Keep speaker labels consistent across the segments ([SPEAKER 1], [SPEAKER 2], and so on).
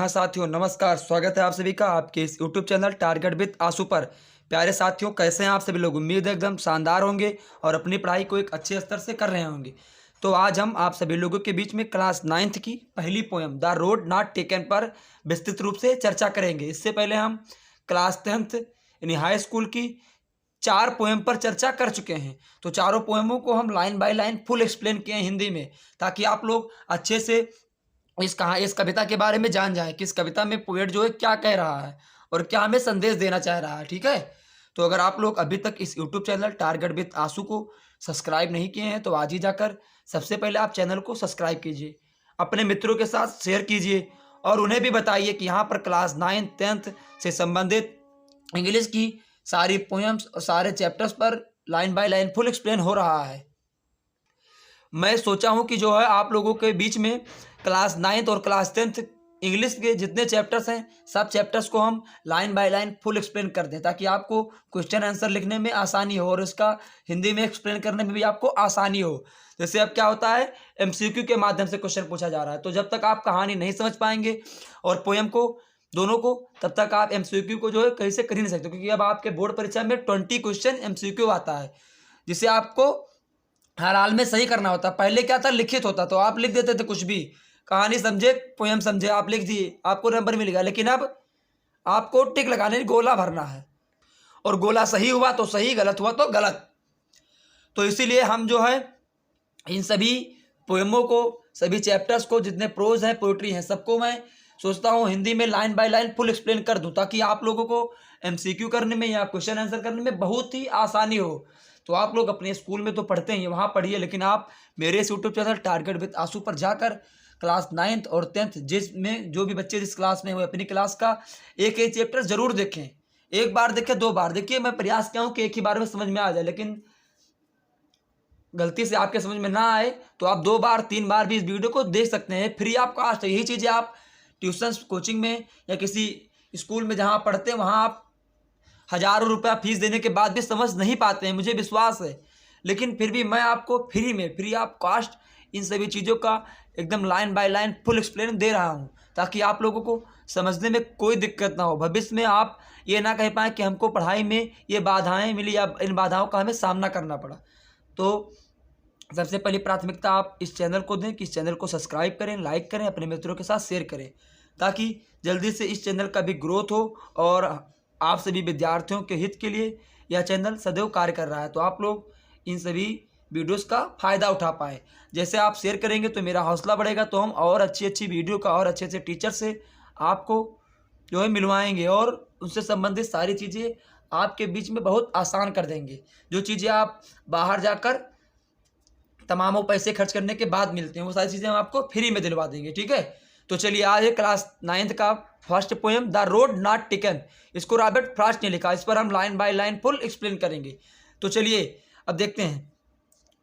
[SPEAKER 1] हाँ साथियों, नमस्कार। स्वागत है आप सभी का आपके इस यूट्यूब चैनल टारगेट विद आशु पर। प्यारे साथियों, कैसे हैं आप सभी लोग? उम्मीद है एकदम शानदार होंगे और अपनी पढ़ाई को एक अच्छे स्तर से कर रहे होंगे। तो आज हम आप सभी लोगों के बीच में क्लास 9th की पहली poem the road not taken पर विस्तृत रूप से चर्चा करेंगे। इससे पहले हम क्लास 10th यानी हाई स्कूल की 4 पोएम पर चर्चा कर चुके हैं। तो चारों पोएमों को हम line by line full explain किए हैं हिंदी में, ताकि आप लोग अच्छे से इस कविता के बारे में जान जाए कि इस कविता में पोएट जो है क्या कह रहा है और क्या हमें संदेश देना चाह रहा है। ठीक है, तो अगर आप लोग अभी तक इस यूट्यूब चैनल टारगेट विद आशु को सब्सक्राइब नहीं किए हैं तो आज ही जाकर सबसे पहले आप चैनल को सब्सक्राइब कीजिए, अपने मित्रों के साथ शेयर कीजिए और उन्हें भी बताइए कि यहाँ पर क्लास 9th 10th से संबंधित इंग्लिश की सारी पोएम्स और सारे चैप्टर्स पर line by line full explain हो रहा है। मैं सोचा हूँ कि जो है आप लोगों के बीच में क्लास 9th और क्लास 10th इंग्लिश के जितने चैप्टर्स हैं सब चैप्टर्स को हम line by line full explain कर दें, ताकि आपको क्वेश्चन आंसर लिखने में आसानी हो और इसका हिंदी में एक्सप्लेन करने में भी आपको आसानी हो। जैसे अब क्या होता है, एमसीक्यू के माध्यम से क्वेश्चन पूछा जा रहा है, तो जब तक आप कहानी नहीं समझ पाएंगे और पोएम को दोनों को, तब तक आप एमसीक्यू को जो है कहीं से कर ही नहीं सकते, क्योंकि अब आपके बोर्ड परीक्षा में 20 क्वेश्चन एमसीक्यू आता है, जिसे आपको हर हाल में सही करना होता। पहले क्या था, लिखित होता, तो आप लिख देते थे कुछ भी, कहानी समझे पोएम समझे आप लिख दिए, आपको नंबर मिलेगा। लेकिन अब आपको टिक लगाने गोला भरना है, और गोला सही हुआ तो सही, गलत हुआ तो गलत। तो इसीलिए हम जो है इन सभी पोएमों को, सभी चैप्टर्स को, जितने प्रोज हैं पोइट्री हैं, सबको मैं सोचता हूँ हिंदी में line by line full explain कर दूँ, ताकि आप लोगों को एमसीक्यू करने में या क्वेश्चन आंसर करने में बहुत ही आसानी हो। तो आप लोग अपने स्कूल में तो पढ़ते हैं, वहाँ पढ़िए, लेकिन आप मेरे इस यूट्यूब चैनल टारगेट विद आशु पर जाकर क्लास 9th और 10th जिसमें जो भी बच्चे जिस क्लास में हो अपनी क्लास का एक एक चैप्टर जरूर देखें। एक बार देखें, 2 बार देखिए। मैं प्रयास किया हूँ कि एक ही बार में समझ में आ जाए, लेकिन गलती से आपके समझ में ना आए तो आप 2 बार 3 बार भी इस वीडियो को देख सकते हैं। फ्री ऑफ कॉस्ट है। यही चीज़ें आप ट्यूशन कोचिंग में या किसी स्कूल में जहाँ पढ़ते हैं वहाँ आप हज़ारों रुपया फीस देने के बाद भी समझ नहीं पाते हैं, मुझे विश्वास है। लेकिन फिर भी मैं आपको फ्री में, फ्री ऑफ कॉस्ट इन सभी चीज़ों का एकदम line by line full explain दे रहा हूँ, ताकि आप लोगों को समझने में कोई दिक्कत ना हो। भविष्य में आप ये ना कह पाएँ कि हमको पढ़ाई में ये बाधाएं मिली या इन बाधाओं का हमें सामना करना पड़ा। तो सबसे पहली प्राथमिकता आप इस चैनल को दें कि इस चैनल को सब्सक्राइब करें, लाइक करें, अपने मित्रों के साथ शेयर करें, ताकि जल्दी से इस चैनल का भी ग्रोथ हो और आप सभी विद्यार्थियों के हित के लिए यह चैनल सदैव कार्य कर रहा है। तो आप लोग इन सभी वीडियोस का फ़ायदा उठा पाएँ। जैसे आप शेयर करेंगे तो मेरा हौसला बढ़ेगा, तो हम और अच्छी अच्छी वीडियो का और अच्छे अच्छे टीचर से आपको जो है मिलवाएंगे और उनसे संबंधित सारी चीज़ें आपके बीच में बहुत आसान कर देंगे। जो चीज़ें आप बाहर जाकर तमामों पैसे खर्च करने के बाद मिलते हैं, वो सारी चीज़ें हम आपको फ्री में दिलवा देंगे। ठीक है, तो चलिए आज है क्लास 9th का first poem the road not taken. इसको रॉबर्ट फ्रॉस्ट ने लिखा, इस पर हम line by line full explain करेंगे। तो चलिए अब देखते हैं।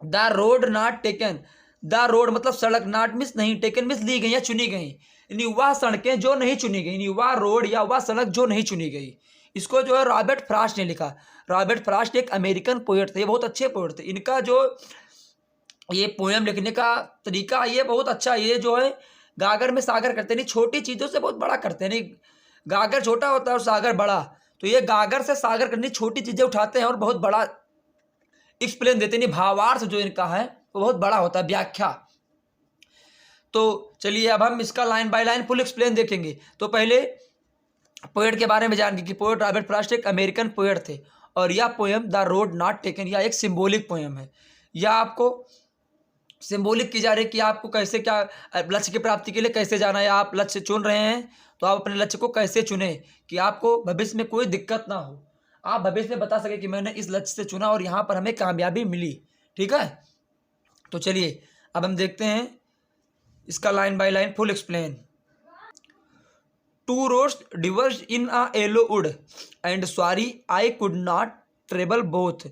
[SPEAKER 1] The road not taken, the road मतलब सड़क, नॉट मिस नहीं, टेकन मिस ली गई या चुनी गई, यानी वह सड़कें जो नहीं चुनी गई, यानी वह रोड या वह सड़क जो नहीं चुनी गई। इसको जो है रॉबर्ट फ्रॉस्ट ने लिखा। रॉबर्ट फ्रॉस्ट एक अमेरिकन पोएट थे, ये बहुत अच्छे पोएट थे। इनका जो ये पोएम लिखने का तरीका ये बहुत अच्छा, ये जो है गागर में सागर करते नहीं, छोटी चीज़ों से बहुत बड़ा करते नहीं। गागर छोटा होता है और सागर बड़ा, तो ये गागर से सागर करनी, छोटी चीज़ें उठाते हैं और बहुत बड़ा एक्सप्लेन देते नहीं। भावार्थ जो इनका है वो बहुत बड़ा होता है, व्याख्या। तो चलिए अब हम इसका line by line full explain देखेंगे। तो पहले पोएट के बारे में जानेंगे कि पोएट रॉबर्ट फ्रॉस्ट एक अमेरिकन पोएट थे, और यह poem the road not taken यह एक सिंबॉलिक पोएम है। यह आपको सिंबॉलिक की जा रही है कि आपको कैसे, क्या लक्ष्य की प्राप्ति के लिए कैसे जाना है। आप लक्ष्य चुन रहे हैं तो आप अपने लक्ष्य को कैसे चुने कि आपको भविष्य में कोई दिक्कत ना हो, आप भविष्य में बता सके कि मैंने इस लक्ष्य से चुना और यहाँ पर हमें कामयाबी मिली। ठीक है, तो चलिए अब हम देखते हैं इसका line by line full explain. Two roads diverge in a yellow wood and sorry I could not travel both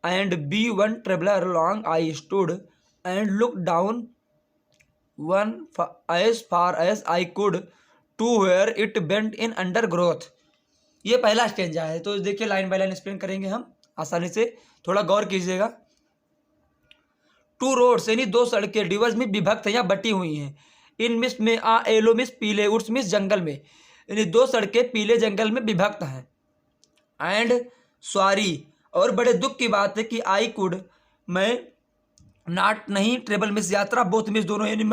[SPEAKER 1] and be one traveller long I stood and look down one as far as I could to where it bent in undergrowth। ये पहला stanza है। तो देखिए line by line explain करेंगे हम आसानी से, थोड़ा गौर कीजिएगा। 2 रोड्स यानी 2 सड़कें डिवर्स में विभक्त हैं या बटी हुई हैं, इन मिस में आ एलो मिस पीले उर्स मिस जंगल में, यानी 2 सड़कें पीले जंगल में विभक्त हैं। एंड सॉरी, और बड़े दुख की बात है कि आई कुड, मैं नॉट नहीं ट्रेवल मिस यात्रा बोथ मिस दोनों, यानी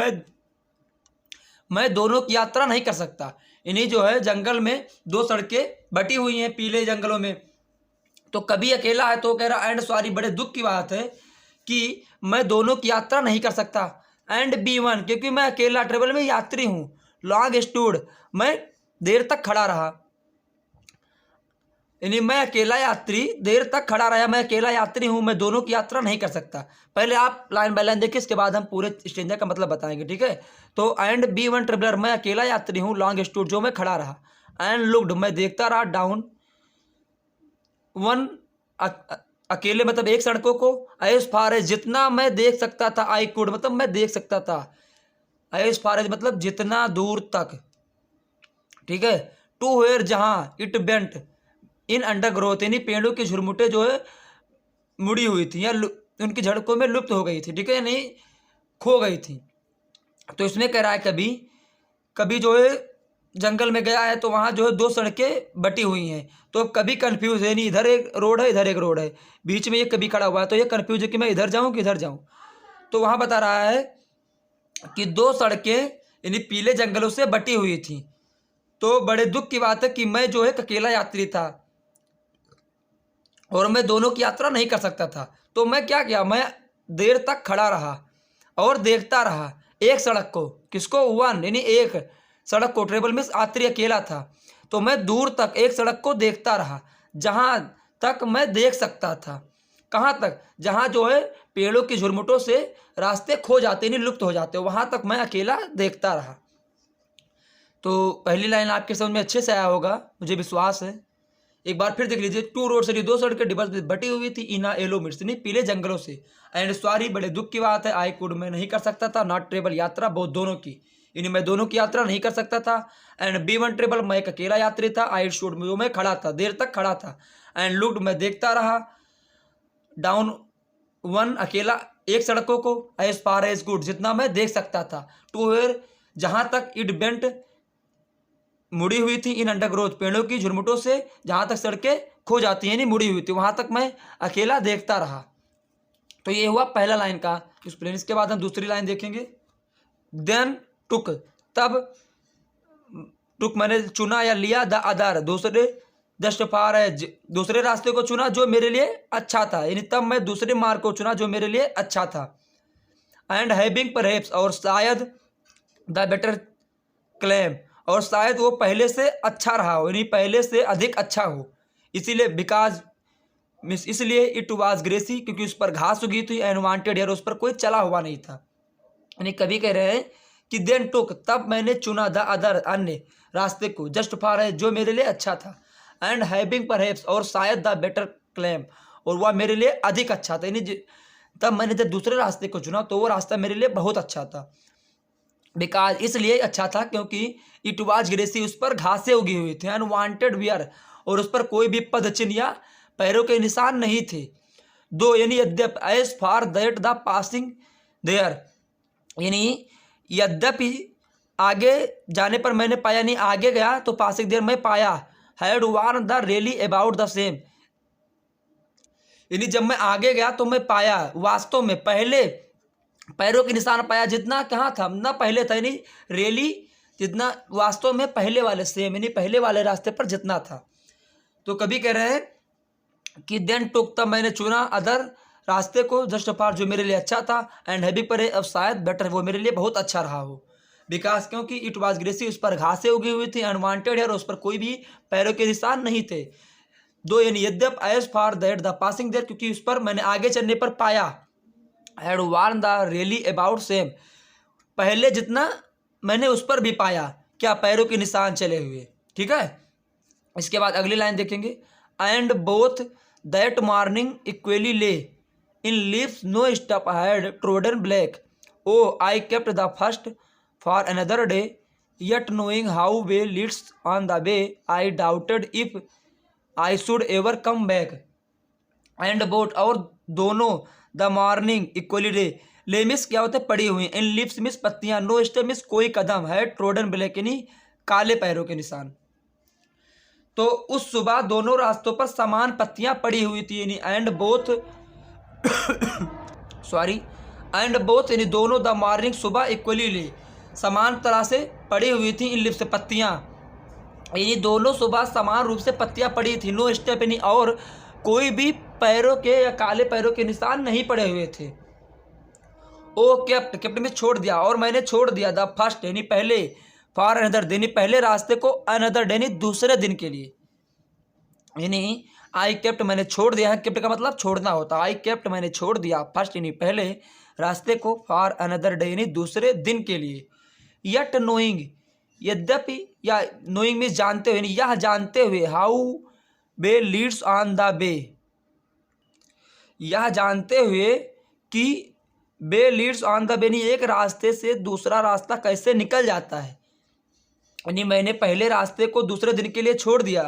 [SPEAKER 1] मैं दोनों की यात्रा नहीं कर सकता। इन्हीं जो है जंगल में 2 सड़कें बटी हुई हैं पीले जंगलों में, तो कभी अकेला है तो कह रहा एंड सॉरी, बड़े दुख की बात है कि मैं दोनों की यात्रा नहीं कर सकता। एंड बी वन, क्योंकि मैं अकेला ट्रेवल में यात्री हूँ। लॉन्ग स्टूड, मैं देर तक खड़ा रहा, यानी मैं अकेला यात्री देर तक खड़ा रहा, मैं अकेला यात्री हूँ, मैं दोनों की यात्रा नहीं कर सकता। पहले आप लाइन बाय लाइन देखिए, इसके बाद हम पूरे स्ट्रेंजर का मतलब बताएंगे, ठीक है। तो एंड बी वन ट्रेवलर, मैं अकेला यात्री हूँ, लॉन्ग स्टूड जो मैं खड़ा रहा, एंड लुक्ड मैं देखता रहा, डाउन वन अकेले मतलब एक सड़कों को, एज फार एज जितना मैं देख सकता था, आई कुड मतलब मैं देख सकता था, एज फार एज मतलब जितना दूर तक, ठीक है। टू वेयर जहाँ, it bent in under growth, यानी पेड़ों की झुरमुटे जो है मुड़ी हुई थी या उनकी झड़कों में लुप्त हो गई थी, ठीक है, नहीं खो गई थी। तो इसमें कह रहा है कभी कभी जो है जंगल में गया है तो वहाँ जो है 2 सड़कें बटी हुई हैं, तो कभी कन्फ्यूज है, नहीं इधर एक रोड है इधर एक रोड है, बीच में ये कभी खड़ा हुआ है, तो ये कन्फ्यूज है कि मैं इधर जाऊँ कि इधर जाऊँ। तो वहाँ बता रहा है कि 2 सड़कें यानी पीले जंगलों से बटी हुई थी। तो बड़े दुख की बात है कि मैं जो है अकेला यात्री था और मैं दोनों की यात्रा नहीं कर सकता था। तो मैं क्या किया, मैं देर तक खड़ा रहा और देखता रहा एक सड़क को, किसको, वन यानी एक सड़क को, ट्रेवल मीन्स यात्री अकेला था, तो मैं दूर तक एक सड़क को देखता रहा जहाँ तक मैं देख सकता था। कहाँ तक, जहाँ जो है पेड़ों की झुरमुटों से रास्ते खो जाते नहीं लुप्त हो जाते, वहाँ तक मैं अकेला देखता रहा। तो पहली लाइन आपके समझ में अच्छे से आया होगा, मुझे विश्वास है। एक बार फिर देख लीजिए, 2 रोड से 2 सड़कें डिबस बटी हुई थी, इना एलो मिर्च नहीं पीले जंगलों से, एंड सॉरी बड़े दुख की बात है, आई कुड मैं नहीं कर सकता था, नॉट ट्रेवल यात्रा बहुत दोनों की, यानी मैं दोनों की यात्रा नहीं कर सकता था। एंड बी वन ट्रेवल मैं एक अकेला यात्री था, आई शुड जो मैं खड़ा था देर तक खड़ा था, एंड लुक्ड मैं देखता रहा, डाउन वन अकेला एक सड़कों को, एज फार एज गुड जितना मैं देख सकता था, टू वेयर जहाँ तक, इट बेंट मुड़ी हुई थी, इन अंडरग्रोथ पेड़ों की झुरमुटों से जहाँ तक सड़कें खो जाती हैं, नहीं मुड़ी हुई थी, वहाँ तक मैं अकेला देखता रहा। तो ये हुआ पहला लाइन का एक्सप्लेन। इसके बाद हम दूसरी लाइन देखेंगे। देन टुक, तब टुक मैंने चुना या लिया, द अदर दूसरे, जस्ट फार एज दूसरे रास्ते को चुना जो मेरे लिए अच्छा था, यानी तब मैं दूसरे मार्ग को चुना जो मेरे लिए अच्छा था। एंड हैविंग परहैप्स और शायद, द बेटर क्लेम और शायद वो पहले से अच्छा रहा हो, यानी पहले से अधिक अच्छा हो, इसीलिए बिकॉज मिस इसलिए इट वाज ग्रेसी क्योंकि उस पर घास उगी थी, एंड वांटेड यार उस पर कोई चला हुआ नहीं था। यानी कभी कह रहे हैं कि देन टुक तब मैंने चुना, द अदर अन्य रास्ते को, जस्ट फॉर है जो मेरे लिए अच्छा था, एंड हैविंग परहैप्स और शायद द बेटर क्लेम और वह मेरे लिए अधिक अच्छा था, यानी तब मैंने जब दूसरे रास्ते को चुना तो वो रास्ता मेरे लिए बहुत अच्छा था। बिकॉज इसलिए अच्छा था क्योंकि इट वाज ग्रेसी उस पर घासें उगी हुई थी, एंड वांटेड वियर और उस पर कोई भी पद चिन्ह या पैरों के निशान नहीं थे। दो यानी यद्यप, as for that the passing there, यानी यद्यपि आगे जाने पर मैंने पाया, नहीं आगे गया तो पासिंग देयर मैं पाया, had worn the really about the same, यानी जब मैं आगे गया तो मैं पाया वास्तव में पहले पैरों के निशान पाया जितना कहाँ था ना पहले था, यानी रेली जितना वास्तव में पहले वाले सेम यानी पहले वाले रास्ते पर जितना था। तो कभी कह रहे हैं कि देन टुक तब मैंने चुना अदर रास्ते को, जस्ट फॉर जो मेरे लिए अच्छा था, एंड हैवी पर अब शायद बेटर वो मेरे लिए बहुत अच्छा रहा हो, बिकॉज क्योंकि इट वाज ग्रेसी उस पर घासें उगी हुई थी, अनवांटेड है और उस पर कोई भी पैरों के निशान नहीं थे। दो यानी यद्यप, as for that the passing there क्योंकि उस पर मैंने आगे चलने पर पाया, had worn the really about same पहले जितना मैंने उस पर भी पाया क्या पैरों के निशान चले हुए, ठीक है। इसके बाद अगली लाइन देखेंगे, and both that morning equally lay in leaves no step had trodden black, oh I kept the first for another day yet knowing how way leads on the way I doubted if I should ever come back, and both और दोनों the morning equally day Lami's क्या होता है, पड़ी हुई। इन lips miss पत्तियां, no step miss कोई कदम है, ट्रोडन ब्लैक यानी काले पैरों के निशान। तो उस सुबह दोनों रास्तों पर समान पत्तियां पड़ी हुई थी, यानी and both sorry and both यानी दोनों, द मॉर्निंग सुबह इक्वली ले समान तरह से पड़ी हुई थी इन लिप्स पत्तियां, यानी दोनों सुबह समान रूप से पत्तियां पड़ी थी। नो स्टेप यानी और कोई भी पैरों के या काले पैरों के निशान नहीं पड़े हुए थे। ओ केप्ट, केप्ट में छोड़ दिया, और मैंने छोड़ दिया, द फर्स्ट यानी पहले, फॉर अनदर डे यानी पहले रास्ते को, अनदर डे यानी दूसरे दिन के लिए। यानी आई केप्ट मैंने छोड़ दिया है, केप्ट का मतलब छोड़ना होता है। आई केप्ट मैंने छोड़ दिया, फर्स्ट यानी पहले रास्ते को, फॉर अनदर डे यानी दूसरे दिन के लिए। यट नोइंग यद्यपि, या नोइंग मीन्स जानते हुए, यानी यह जानते हुए, how way leads on the way, यह जानते हुए कि way leads on the way यानी एक रास्ते से दूसरा रास्ता कैसे निकल जाता है। यानी मैंने पहले रास्ते को दूसरे दिन के लिए छोड़ दिया,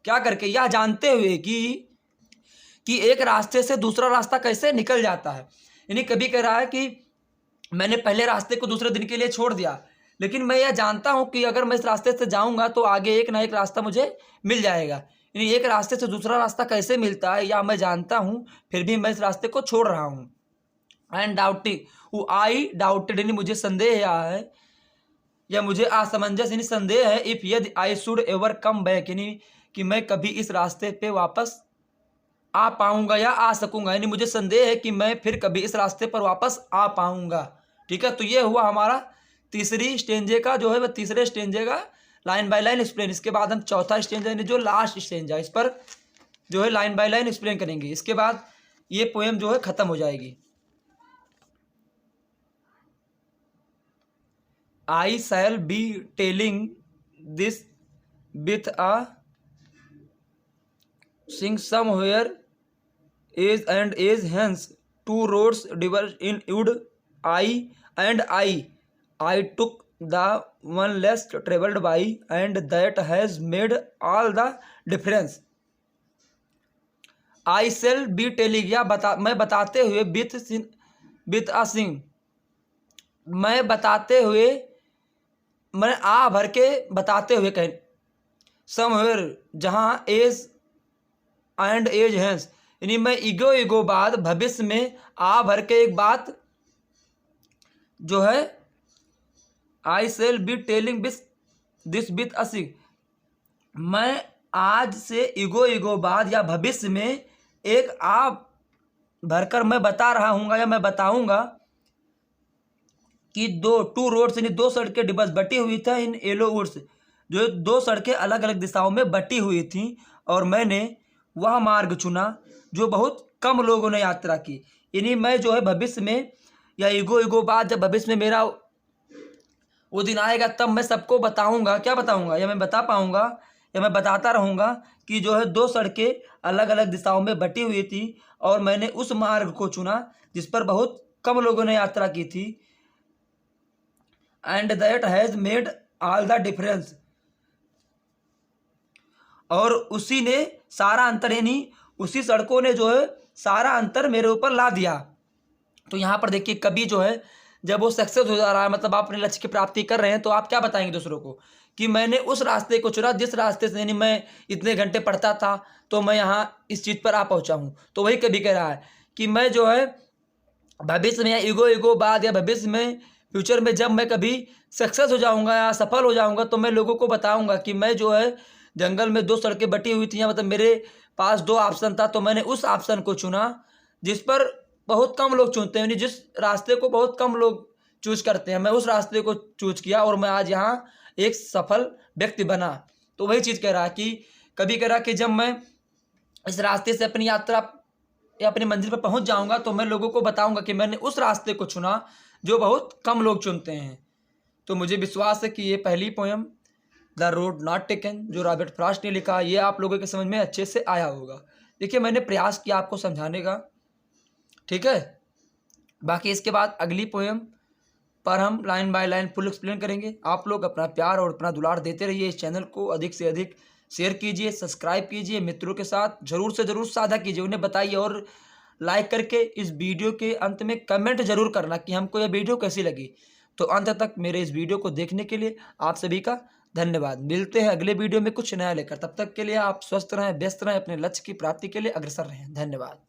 [SPEAKER 1] क्या करके, यह जानते हुए कि एक रास्ते से दूसरा रास्ता कैसे निकल जाता है। यानी कभी कह रहा है कि मैंने पहले रास्ते को दूसरे दिन के लिए छोड़ दिया, लेकिन मैं यह जानता हूं कि अगर मैं इस रास्ते से जाऊंगा तो आगे एक ना एक रास्ता मुझे मिल जाएगा। यानी एक रास्ते से दूसरा रास्ता कैसे मिलता है या मैं जानता हूं, फिर भी मैं इस रास्ते को छोड़ रहा हूं। एंड डाउटिंग, वो आई डाउटेड यानी मुझे संदेह है या मुझे असमंजस यानी संदेह है, इफ यदि I should ever come back यानी कि मैं कभी इस रास्ते पे वापस आ पाऊंगा या आ सकूंगा, यानी मुझे संदेह है कि मैं फिर कभी इस रास्ते पर वापस आ पाऊंगा। ठीक है, तो ये हुआ हमारा तीसरी स्टेंजे का जो है वह तीसरे स्टेंजे का लाइन बाय लाइन एक्सप्लेन। इसके बाद हम चौथा स्टेंजा यानी जो लास्ट स्टेंजा, इस पर जो है लाइन बाय लाइन एक्सप्लेन करेंगे। इसके बाद ये पोएम जो है खत्म हो जाएगी। I shall be telling this with a सिंग somewhere ages and ages hence, two roads diverge in wood I and I took the one less travelled by and that has made all the difference. I shall be telling या मैं बताते हुए, with a सिंग मैं बताते हुए, मैं आ भर के बताते हुए कहें, समवेयर जहाँ, एज एंड एज हैंस यानी मैं ईगो बाद भविष्य में आ भर के एक बात जो है, I shall be telling this with using, मैं आज से ईगो बाद या भविष्य में एक आ भरकर मैं बता रहा हूँगा या मैं बताऊँगा कि टू रोड्स यानी दो सड़कें डिबस बटी हुई था इन येलो वुड्स, जो दो सड़कें अलग अलग दिशाओं में बटी हुई थी, और मैंने वह मार्ग चुना जो बहुत कम लोगों ने यात्रा की। यानी मैं जो है भविष्य में या ईगो बाद जब भविष्य में मेरा वो दिन आएगा तब मैं सबको बताऊंगा, क्या बताऊंगा, या मैं बता पाऊंगा या मैं बताता रहूंगा कि जो है दो सड़कें अलग अलग दिशाओं में बटी हुई थी और मैंने उस मार्ग को चुना जिस पर बहुत कम लोगों ने यात्रा की थी। And that has made all the difference, और उसी ने सारा अंतर यानी उसी सड़कों ने जो है सारा अंतर मेरे ऊपर ला दिया। तो यहाँ पर देखिए कवि जो है जब वो सक्सेस हो जा रहा है, मतलब आप अपने लक्ष्य की प्राप्ति कर रहे हैं, तो आप क्या बताएंगे दूसरों को कि मैंने उस रास्ते को चुना जिस रास्ते से यानी मैं इतने घंटे पढ़ता था तो मैं यहाँ इस चीज़ पर आ पहुँचा हूँ। तो वही कवि कह रहा है कि मैं जो है भविष्य में या ईगो बाद या भविष्य में फ्यूचर में जब मैं कभी सक्सेस हो जाऊँगा या सफल हो जाऊँगा तो मैं लोगों को बताऊँगा कि मैं जो है जंगल में दो सड़कें बटी हुई थी, मतलब मेरे पास दो ऑप्शन था तो मैंने उस ऑप्शन को चुना जिस पर बहुत कम लोग चुनते हैं, यानी जिस रास्ते को बहुत कम लोग चूज करते हैं, मैं उस रास्ते को चूज किया और मैं आज यहाँ एक सफल व्यक्ति बना। तो वही चीज़ कह रहा है कि कभी कह रहा कि जब मैं इस रास्ते से अपनी यात्रा या अपनी मंजिल पर पहुँच जाऊँगा तो मैं लोगों को बताऊँगा कि मैंने उस रास्ते को चुना जो बहुत कम लोग चुनते हैं। तो मुझे विश्वास है कि ये पहली poem the road not taken जो रॉबर्ट फ्रॉस्ट ने लिखा, ये आप लोगों के समझ में अच्छे से आया होगा। देखिए मैंने प्रयास किया आपको समझाने का, ठीक है। बाकी इसके बाद अगली पोएम पर हम line by line full explain करेंगे। आप लोग अपना प्यार और अपना दुलार देते रहिए, इस चैनल को अधिक से अधिक शेयर कीजिए, सब्सक्राइब कीजिए, मित्रों के साथ ज़रूर से ज़रूर साझा कीजिए, उन्हें बताइए और लाइक करके इस वीडियो के अंत में कमेंट जरूर करना कि हमको यह वीडियो कैसी लगी। तो अंत तक मेरे इस वीडियो को देखने के लिए आप सभी का धन्यवाद। मिलते हैं अगले वीडियो में कुछ नया लेकर। तब तक के लिए आप स्वस्थ रहें, व्यस्त रहें, अपने लक्ष्य की प्राप्ति के लिए अग्रसर रहें। धन्यवाद।